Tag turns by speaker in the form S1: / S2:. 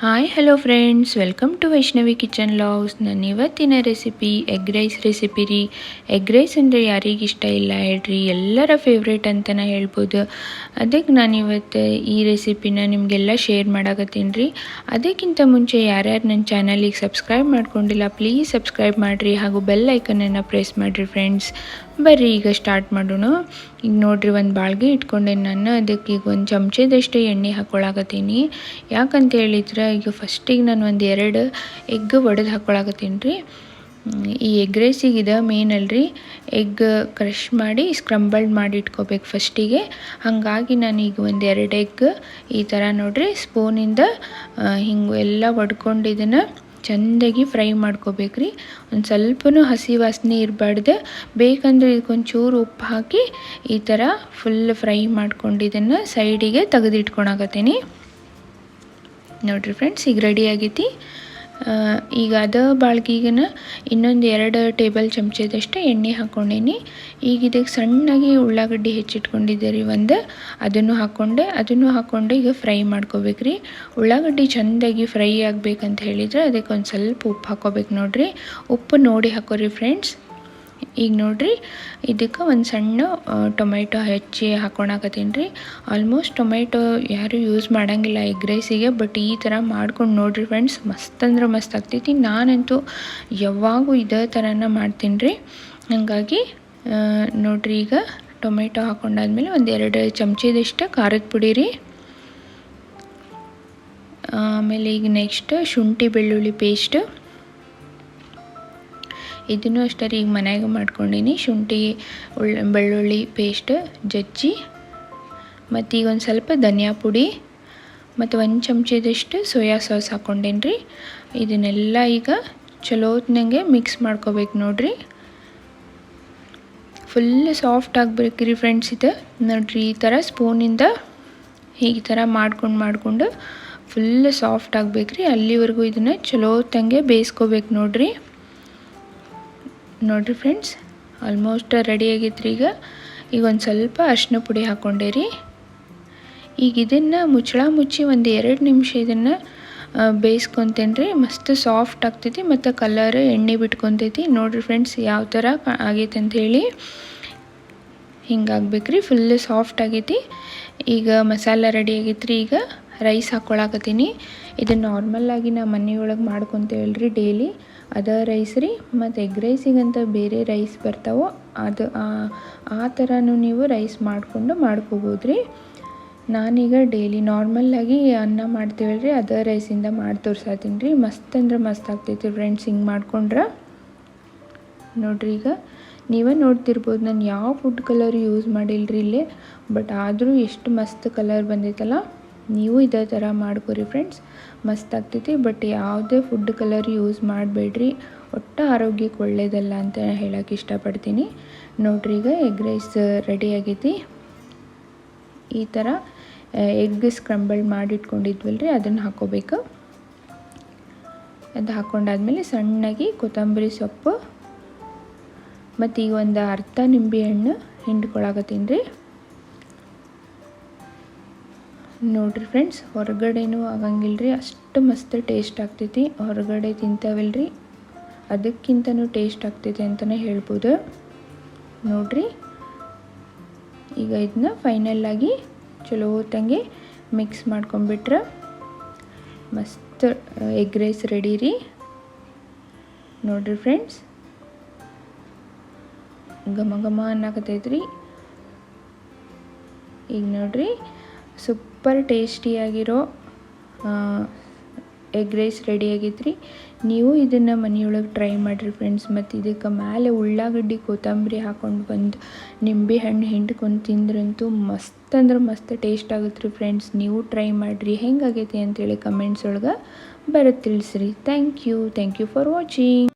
S1: Hi hello friends, welcome to Vaishnavi kitchen vlogs. ನನ್ನ ಇವತ್ತಿನ recipe egg rice recipe ರೀ. Egg rice ಅಂದರೆ ಯಾರಿಗಿಷ್ಟ ಇಲ್ಲ ಹೇಳ್ರಿ, ಎಲ್ಲರ ಫೇವ್ರೇಟ್ ಅಂತಲೇ ಹೇಳ್ಬೋದು. ಅದಕ್ಕೆ ನಾನು ಇವತ್ತು ಈ ರೆಸಿಪಿನ ನಿಮಗೆಲ್ಲ ಶೇರ್ ಮಾಡಾಕತ್ತೀನಿ ರೀ. ಅದಕ್ಕಿಂತ ಮುಂಚೆ ಯಾರ್ಯಾರು ನನ್ನ ಚಾನಲಿಗೆ ಸಬ್ಸ್ಕ್ರೈಬ್ ಮಾಡ್ಕೊಂಡಿಲ್ಲ ಪ್ಲೀಸ್ ಸಬ್ಸ್ಕ್ರೈಬ್ ಮಾಡಿರಿ, ಹಾಗೂ ಬೆಲ್ ಐಕನನ್ನು ಪ್ರೆಸ್ ಮಾಡಿರಿ ಫ್ರೆಂಡ್ಸ್. ಬರ್ರಿ ಈಗ ಸ್ಟಾರ್ಟ್ ಮಾಡೋಣ. ಈಗ ನೋಡಿರಿ, ಒಂದು ಬಾಳ್ಗೆ ಇಟ್ಕೊಂಡೆ ನಾನು. ಅದಕ್ಕೆ ಈಗ ಒಂದು ಚಮಚದಷ್ಟು ಎಣ್ಣೆ ಹಾಕ್ಕೊಳಕತ್ತೀನಿ. ಯಾಕಂತ ಹೇಳಿದ್ರೆ ಈಗ ಫಸ್ಟಿಗೆ ನಾನು ಒಂದು 2 ಎಗ್ ಒಡೆದು ಹಾಕ್ಕೊಳಕತ್ತೀನಿ ರೀ. ಈ ಎಗ್ ರೈಸಿಗೆ ಇದು ಮೇನ್ ಅಲ್ರಿ, ಎಗ್ ಕ್ರಷ್ ಮಾಡಿ ಸ್ಕ್ರಂಬಲ್ಡ್ ಮಾಡಿ ಇಟ್ಕೋಬೇಕು ಫಸ್ಟಿಗೆ. ಹಾಗಾಗಿ ನಾನು ಈಗ ಒಂದು 2 ಎಗ್ ಈ ಥರ ನೋಡಿರಿ ಸ್ಪೂನಿಂದ ಹಿಂಗೆ ಎಲ್ಲ ಒಡ್ಕೊಂಡು ಇದನ್ನು ಚೆಂದಾಗಿ ಫ್ರೈ ಮಾಡ್ಕೋಬೇಕ್ರಿ. ಒಂದು ಸ್ವಲ್ಪನೂ ಹಸಿ ವಾಸನೆ ಇರಬಾರ್ದು. ಬೇಕಂದ್ರೆ ಇದಕ್ಕೊಂಚೂರು ಉಪ್ಪು ಹಾಕಿ ಈ ಥರ ಫುಲ್ ಫ್ರೈ ಮಾಡ್ಕೊಂಡು ಇದನ್ನು ಸೈಡಿಗೆ ತೆಗೆದಿಟ್ಕೊಳಕತ್ತೀನಿ. ನೋಡಿರಿ ಫ್ರೆಂಡ್ಸ್, ಈಗ ರೆಡಿ ಆಗೈತಿ. ಈಗ ಅದ ಬಾಳ್ಗಿಗನ ಇನ್ನೊಂದು 2 ಟೇಬಲ್ ಚಮಚದಷ್ಟು ಎಣ್ಣೆ ಹಾಕ್ಕೊಂಡೀನಿ. ಈಗ ಇದಕ್ಕೆ ಸಣ್ಣಾಗಿ ಉಳ್ಳಾಗಡ್ಡಿ ಹೆಚ್ಚಿಟ್ಕೊಂಡಿದ್ದೆ ರೀ ಅದನ್ನು ಹಾಕ್ಕೊಂಡು ಈಗ ಫ್ರೈ ಮಾಡ್ಕೋಬೇಕ್ರಿ. ಉಳ್ಳಾಗಡ್ಡಿ ಚೆಂದಾಗಿ ಫ್ರೈ ಆಗಬೇಕಂತ ಹೇಳಿದರೆ ಅದಕ್ಕೆ ಒಂದು ಸ್ವಲ್ಪ ಉಪ್ಪು ಹಾಕ್ಕೋಬೇಕು. ನೋಡಿರಿ, ಉಪ್ಪು ನೋಡಿ ಹಾಕೋರಿ ಫ್ರೆಂಡ್ಸ್. ಈಗ ನೋಡಿರಿ, ಇದಕ್ಕೆ ಒಂದು ಸಣ್ಣ ಟೊಮೆಟೊ ಹೆಚ್ಚಿ ಹಾಕ್ಕೊಳಕತ್ತೀನಿ ರೀ. ಆಲ್ಮೋಸ್ಟ್ ಟೊಮೆಟೊ ಯಾರೂ ಯೂಸ್ ಮಾಡೋಂಗಿಲ್ಲ ಎಗ್ ರೈಸಿಗೆ, ಬಟ್ ಈ ಥರ ಮಾಡ್ಕೊಂಡು ನೋಡಿರಿ ಫ್ರೆಂಡ್ಸ್, ಮಸ್ತ್ ಅಂದ್ರೆ ಮಸ್ತ್ ಆಗ್ತೈತಿ. ನಾನಂತೂ ಯಾವಾಗೂ ಇದೇ ಥರನ ಮಾಡ್ತೀನಿ ರೀ. ಹಾಗಾಗಿ ನೋಡಿರಿ, ಈಗ ಟೊಮೆಟೊ ಹಾಕ್ಕೊಂಡಾದ್ಮೇಲೆ ಒಂದು 2 ಚಮಚದಷ್ಟು ಖಾರದ ಪುಡಿ ರೀ. ಆಮೇಲೆ ಈಗ ನೆಕ್ಸ್ಟ್ ಶುಂಠಿ ಬೆಳ್ಳುಳ್ಳಿ ಪೇಸ್ಟ್, ಇದನ್ನು ಅಷ್ಟೇ ರೀ ಈಗ ಮನೆಯಾಗ ಮಾಡ್ಕೊಂಡೀನಿ. ಶುಂಠಿ ಬೆಳ್ಳುಳ್ಳಿ ಪೇಸ್ಟ್ ಜಜ್ಜಿ, ಮತ್ತು ಈಗ ಒಂದು ಸ್ವಲ್ಪ ಧನಿಯಾ ಪುಡಿ ಮತ್ತು 1 ಚಮಚದಷ್ಟು ಸೋಯಾ ಸಾಸ್ ಹಾಕ್ಕೊಂಡೇನಿ ರೀ. ಇದನ್ನೆಲ್ಲ ಈಗ ಚಲೋ ಹೊತ್ನಂಗೆ ಮಿಕ್ಸ್ ಮಾಡ್ಕೋಬೇಕು. ನೋಡಿರಿ, ಫುಲ್ ಸಾಫ್ಟ್ ಆಗಬೇಕ್ರಿ ಫ್ರೆಂಡ್ಸ್. ಇದು ನೋಡಿರಿ, ಈ ಥರ ಸ್ಪೂನಿಂದ ಈ ಥರ ಮಾಡ್ಕೊಂಡು ಫುಲ್ ಸಾಫ್ಟ್ ಆಗಬೇಕ್ರಿ. ಅಲ್ಲಿವರೆಗೂ ಇದನ್ನು ಚಲೋ ಹೊತ್ತಂಗೆ ಬೇಯಿಸ್ಕೋಬೇಕು. ನೋಡಿರಿ ಫ್ರೆಂಡ್ಸ್, ಆಲ್ಮೋಸ್ಟ್ ರೆಡಿ ಆಗೈತ್ರಿ. ಈಗ ಒಂದು ಸ್ವಲ್ಪ ಅರಿಶಿನ ಪುಡಿ ಹಾಕ್ಕೊಂಡೆ ರೀ. ಈಗ ಇದನ್ನು ಮುಚ್ಚಿ ಒಂದು 2 ನಿಮಿಷ ಇದನ್ನು ಬೇಯಿಸ್ಕೊತೇನೆ ರೀ. ಮಸ್ತ್ ಸಾಫ್ಟ್ ಆಗ್ತೈತಿ ಮತ್ತು ಕಲರ್ ಎಣ್ಣೆ ಬಿಟ್ಕೊತೈತಿ. ನೋಡಿರಿ ಫ್ರೆಂಡ್ಸ್, ಯಾವ ಥರ ಆಗೈತೆ ಅಂತ ಹೇಳಿ. ಹಿಂಗಾಗ್ಬೇಕ್ರಿ, ಫುಲ್ ಸಾಫ್ಟ್ ಆಗೈತಿ. ಈಗ ಮಸಾಲ ರೆಡಿ ಆಗೈತ್ರಿ. ಈಗ ರೈಸ್ ಹಾಕ್ಕೊಳಕತ್ತೀನಿ. ಇದು ನಾರ್ಮಲ್ಲಾಗಿ ನಾವು ಮನೆಯೊಳಗೆ ಮಾಡ್ಕೊತೇವಲ್ರಿ ಡೈಲಿ, ಅದ ರೈಸ್ ರೀ. ಮತ್ತು ಎಗ್ ರೈಸಿಗಂತ ಬೇರೆ ರೈಸ್ ಬರ್ತಾವೋ ಅದು ಆ ಥರನೂ ನೀವು ರೈಸ್ ಮಾಡ್ಕೋಬೋದು ರೀ. ನಾನೀಗ ಡೈಲಿ ನಾರ್ಮಲ್ಲಾಗಿ ಅನ್ನ ಮಾಡ್ತೀವಲ್ರಿ, ಅದ ರೈಸಿಂದ ಮಾಡಿ ತೋರ್ಸಾತೀನಿ ರೀ. ಮಸ್ತ್ ಅಂದ್ರೆ ಮಸ್ತ್ ಆಗ್ತೈತಿ ಫ್ರೆಂಡ್ಸ್ ಹಿಂಗೆ ಮಾಡ್ಕೊಂಡ್ರೆ. ನೋಡಿರಿ, ಈಗ ನೀವೇ ನೋಡ್ತಿರ್ಬೋದು ನಾನು ಯಾವ ಫುಡ್ ಕಲರ್ ಯೂಸ್ ಮಾಡಿಲ್ಲರಿ ಇಲ್ಲೇ, ಬಟ್ ಆದರೂ ಎಷ್ಟು ಮಸ್ತ್ ಕಲರ್ ಬಂದೈತಲ್ಲ. ನೀವು ಇದೇ ಥರ ಮಾಡ್ಕೊರಿ ಫ್ರೆಂಡ್ಸ್, ಮಸ್ತ್ ಆಗ್ತೈತಿ. ಬಟ್ ಯಾವುದೇ ಫುಡ್ ಕಲರ್ ಯೂಸ್ ಮಾಡಬೇಡ್ರಿ, ಒಟ್ಟು ಆರೋಗ್ಯಕ್ಕೆ ಒಳ್ಳೆಯದಲ್ಲ ಅಂತ ಹೇಳೋಕ್ಕೆ ಇಷ್ಟಪಡ್ತೀನಿ. ನೋಡ್ರಿ, ಈಗ ಎಗ್ ರೈಸ್ ರೆಡಿ ಆಗೈತಿ. ಈ ಥರ ಎಗ್ ಸ್ಕ್ರಂಬಲ್ ಮಾಡಿಟ್ಕೊಂಡಿದ್ವಲ್ರಿ, ಅದನ್ನು ಹಾಕ್ಕೋಬೇಕು. ಅದು ಹಾಕ್ಕೊಂಡಾದ್ಮೇಲೆ ಸಣ್ಣಾಗಿ ಕೊತ್ತಂಬರಿ ಸೊಪ್ಪು ಮತ್ತು ಈಗ ಒಂದು ಅರ್ಧ ನಿಂಬೆಹಣ್ಣು ಹಿಂಡ್ಕೊಳಕತ್ತೀನಿ ರೀ. ನೋಡಿರಿ ಫ್ರೆಂಡ್ಸ್, ಹೊರಗಡೆನೂ ಆಗಂಗಿಲ್ರಿ, ಅಷ್ಟು ಮಸ್ತ್ ಟೇಸ್ಟ್ ಆಗ್ತೈತಿ. ಹೊರಗಡೆ ತಿಂತಾವಲ್ರಿ, ಅದಕ್ಕಿಂತನೂ ಟೇಸ್ಟ್ ಆಗ್ತೈತಿ ಅಂತಲೇ ಹೇಳ್ಬೋದು. ನೋಡಿರಿ, ಈಗ ಇದನ್ನ ಫೈನಲ್ಲಾಗಿ ಚಲೋ ಹೊತ್ತಂಗೆ ಮಿಕ್ಸ್ ಮಾಡ್ಕೊಂಬಿಟ್ರೆ ಮಸ್ತ್ ಎಗ್ ರೈಸ್ ರೆಡಿ ರೀ. ನೋಡಿರಿ ಫ್ರೆಂಡ್ಸ್, ಘಮ ಅನ್ನಕತ್ತೈತ್ರಿ. ಈಗ ನೋಡಿರಿ, ಸೂಪರ್ ಟೇಸ್ಟಿಯಾಗಿರೋ ಎಗ್ ರೈಸ್ ರೆಡಿ ಆಗೈತ್ರಿ. ನೀವು ಇದನ್ನು ಮನೆಯೊಳಗೆ ಟ್ರೈ ಮಾಡಿರಿ ಫ್ರೆಂಡ್ಸ್. ಮತ್ತು ಇದಕ್ಕೆ ಮೇಲೆ ಉಳ್ಳಾಗಡ್ಡಿ ಕೊತ್ತಂಬರಿ ಹಾಕ್ಕೊಂಡು ಬಂದು ನಿಂಬೆಹಣ್ಣು ಹಿಂಡ್ಕೊಂಡು ತಿಂದ್ರಂತೂ ಮಸ್ತ್ ಅಂದ್ರೆ ಮಸ್ತ್ ಟೇಸ್ಟ್ ಆಗುತ್ತೆ ರೀ ಫ್ರೆಂಡ್ಸ್. ನೀವು ಟ್ರೈ ಮಾಡಿರಿ, ಹೆಂಗಾಗೈತಿ ಅಂತೇಳಿ ಕಮೆಂಟ್ಸ್ ಒಳಗೆ ಬರುತ್ತೆ ತಿಳಿಸ್ರಿ. Thank you for watching.